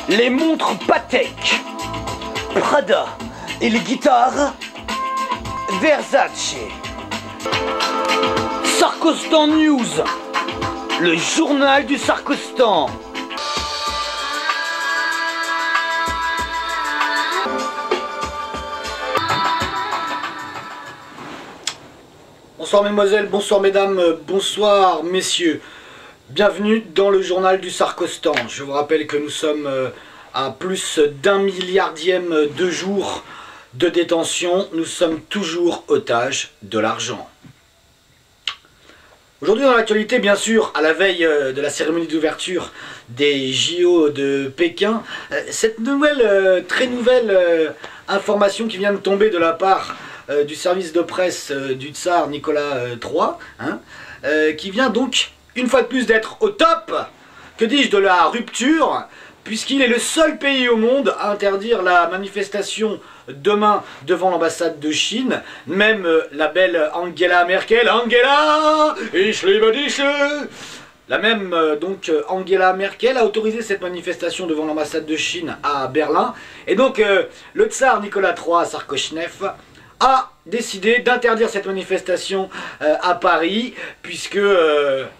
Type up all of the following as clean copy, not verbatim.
les montres Patek, Prada et les guitares Versace. Sarkostan News, le journal du Sarkostan. Bonsoir mesdemoiselles, bonsoir mesdames, bonsoir messieurs. Bienvenue dans le journal du Sarkostan. Je vous rappelle que nous sommes à plus d'1 milliardième de jour de détention. Nous sommes toujours otages de l'argent. Aujourd'hui dans l'actualité, bien sûr, à la veille de la cérémonie d'ouverture des JO de Pékin, cette nouvelle, très nouvelle information qui vient de tomber de la part du service de presse du tsar Nicolas III, qui vient donc une fois de plus d'être au top, que dis-je, de la rupture, puisqu'il est le seul pays au monde à interdire la manifestation demain devant l'ambassade de Chine. Même la belle Angela Merkel, Angela, ich liebe dich, la même donc Angela Merkel a autorisé cette manifestation devant l'ambassade de Chine à Berlin. Et donc le tsar Nicolas III Sarkochnev a décidé d'interdire cette manifestation à Paris, puisque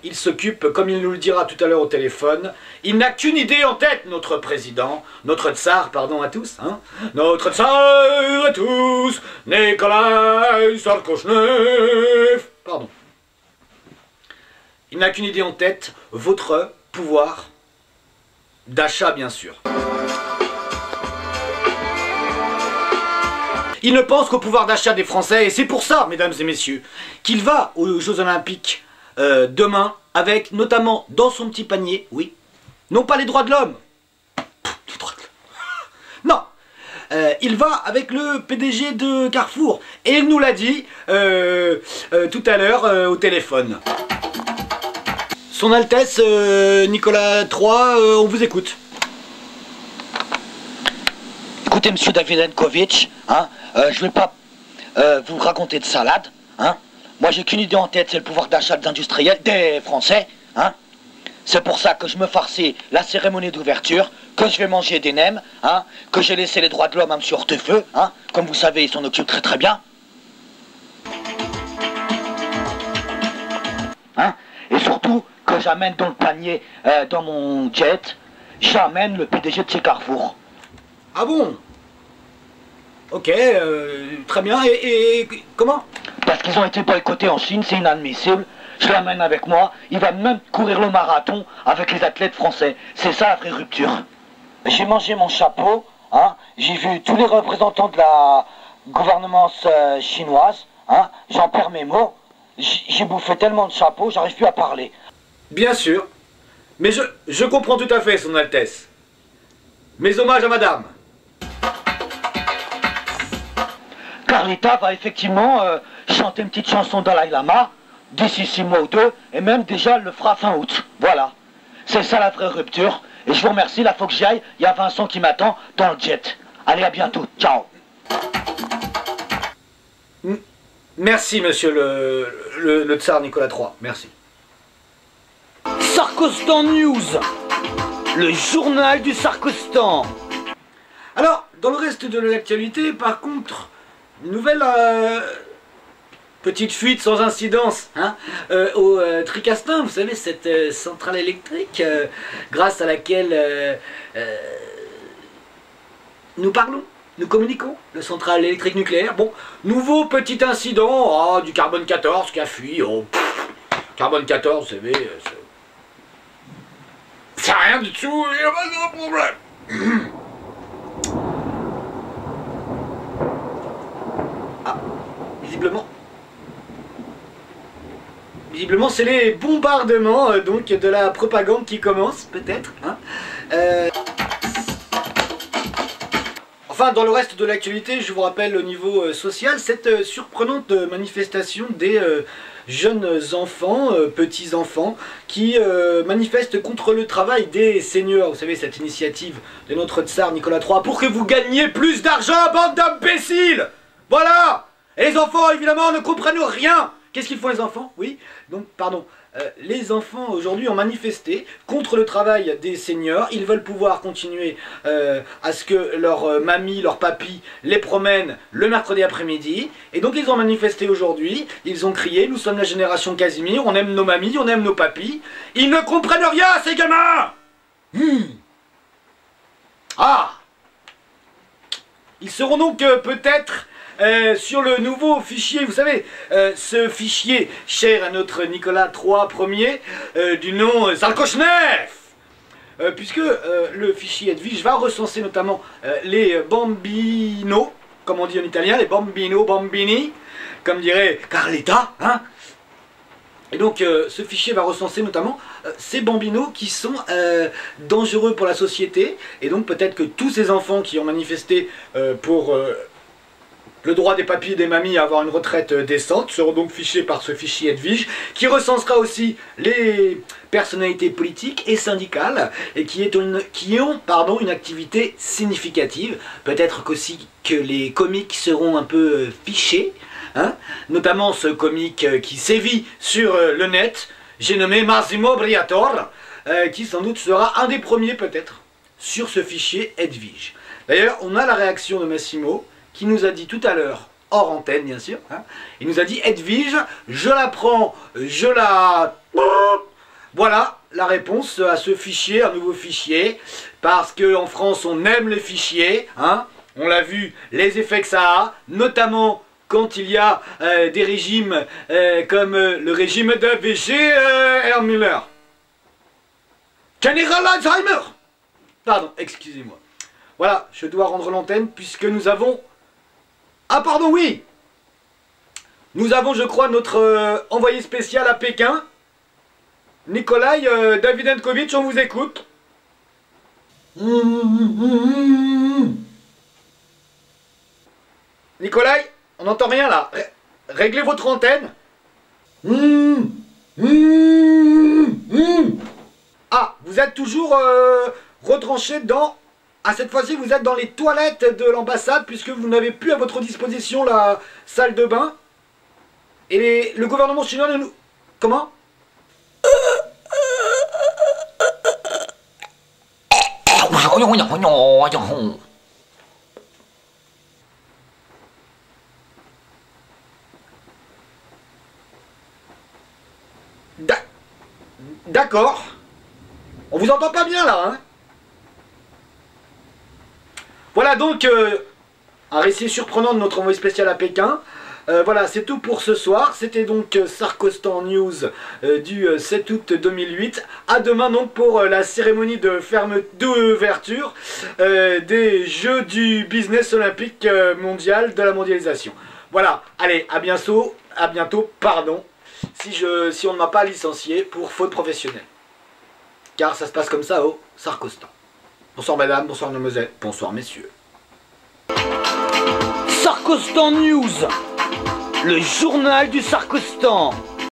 il s'occupe, comme il nous le dira tout à l'heure au téléphone, il n'a qu'une idée en tête, notre président, notre tsar, pardon à tous, hein, notre tsar à tous, Nicolas Sarkochnev, pardon. Il n'a qu'une idée en tête, votre pouvoir d'achat bien sûr. Il ne pense qu'au pouvoir d'achat des Français, et c'est pour ça, mesdames et messieurs, qu'il va aux Jeux Olympiques demain, avec notamment dans son petit panier, oui, non pas les droits de l'homme, non, il va avec le PDG de Carrefour, et il nous l'a dit tout à l'heure au téléphone. Son Altesse Nicolas III, on vous écoute. Écoutez, monsieur Davidenkovitch, hein, je vais pas vous raconter de salade, hein. Moi, j'ai qu'une idée en tête, c'est le pouvoir d'achat des industriels, des Français, hein. C'est pour ça que je me farcis la cérémonie d'ouverture, que je vais manger des nems, hein, que j'ai laissé les droits de l'homme à monsieur Hortefeux, hein. Comme vous savez, il s'en occupe très très bien. Hein, et surtout, que j'amène dans le panier, dans mon jet, j'amène le PDG de chez Carrefour. Ah bon? Ok, très bien. Et comment? Parce qu'ils ont été boycottés en Chine, c'est inadmissible. Je l'amène avec moi, il va même courir le marathon avec les athlètes français. C'est ça la vraie rupture. J'ai mangé mon chapeau, hein. J'ai vu tous les représentants de la gouvernance chinoise, hein. J'en perds mes mots. J'ai bouffé tellement de chapeaux, j'arrive plus à parler. Bien sûr, mais je comprends tout à fait, son Altesse. Mes hommages à madame. Carlita va effectivement chanter une petite chanson Dalai Lama d'ici 6 mois ou 2, et même déjà elle le fera fin août. Voilà. C'est ça la vraie rupture. Et je vous remercie, là faut que j'y aille. Il y a Vincent qui m'attend dans le jet. Allez, à bientôt. Ciao. Merci, monsieur le tsar Nicolas III. Merci. Sarkostan News, le journal du Sarkostan. Alors, dans le reste de l'actualité, par contre, une nouvelle petite fuite sans incidence, hein, au Tricastin, vous savez, cette centrale électrique grâce à laquelle nous parlons, nous communiquons, la centrale électrique nucléaire. Bon, nouveau petit incident, du carbone 14 qui a fui. Oh, carbone 14, vous savez, c'est rien du tout, il n'y a pas de problème. Visiblement, c'est les bombardements donc de la propagande qui commencent, peut-être. Hein. Enfin, dans le reste de l'actualité, je vous rappelle au niveau social, cette surprenante manifestation des jeunes enfants, petits-enfants, qui manifestent contre le travail des seniors. Vous savez, cette initiative de notre tsar Nicolas III, pour que vous gagniez plus d'argent, bande d'imbéciles. Voilà. Et les enfants, évidemment, ne comprennent rien. Qu'est-ce qu'ils font les enfants? Oui, donc, pardon, les enfants aujourd'hui ont manifesté contre le travail des seniors. Ils veulent pouvoir continuer à ce que leur mamie, leur papy les promènent le mercredi après-midi. Et donc ils ont manifesté aujourd'hui. Ils ont crié: nous sommes la génération Casimir, on aime nos mamies, on aime nos papys. Ils ne comprennent rien, ces gamins. Ah, ils seront donc peut-être sur le nouveau fichier, vous savez, ce fichier cher à notre Nicolas III du nom Zalkochnev, puisque le fichier Edwige va recenser notamment les bambinos, comme on dit en italien, les bambini, comme dirait Carletta, hein. Et donc ce fichier va recenser notamment ces bambinos qui sont dangereux pour la société, et donc peut-être que tous ces enfants qui ont manifesté pour le droit des papis et des mamies à avoir une retraite décente seront donc fichés par ce fichier Edwige, qui recensera aussi les personnalités politiques et syndicales et qui ont une activité significative. Peut-être qu'aussi que les comiques seront un peu fichés, hein, notamment ce comique qui sévit sur le net, j'ai nommé Massimo Briatore, qui sans doute sera un des premiers peut-être sur ce fichier Edwige. D'ailleurs, on a la réaction de Massimo, qui nous a dit tout à l'heure, hors antenne bien sûr, hein, il nous a dit: Edwige, je la prends, je la... Voilà la réponse à ce fichier, un nouveau fichier, parce qu'en France on aime les fichiers, hein, on l'a vu, les effets que ça a, notamment quand il y a des régimes comme le régime de V.G. Müller. General Alzheimer. Pardon, excusez-moi. Voilà, je dois rendre l'antenne puisque nous avons... Ah pardon, oui. Nous avons, je crois, notre envoyé spécial à Pékin. Nikolai Davidenkovitch, on vous écoute. Nikolai, on n'entend rien là. Réglez votre antenne. Ah, vous êtes toujours retranché dans... Ah, cette fois-ci, vous êtes dans les toilettes de l'ambassade puisque vous n'avez plus à votre disposition la salle de bain. Et le gouvernement chinois ne nous... Comment? D'accord. On vous entend pas bien là, hein? Voilà donc un récit surprenant de notre envoyé spécial à Pékin. Voilà, c'est tout pour ce soir. C'était donc Sarkostan News du 7 août 2008. À demain donc pour la cérémonie d'ouverture des Jeux du business olympique mondial de la mondialisation. Voilà, allez, à bientôt, pardon, si on ne m'a pas licencié pour faute professionnelle. Car ça se passe comme ça au Sarkostan. Bonsoir madame, bonsoir mademoiselle, bonsoir messieurs. Sarkostan News, le journal du Sarkostan.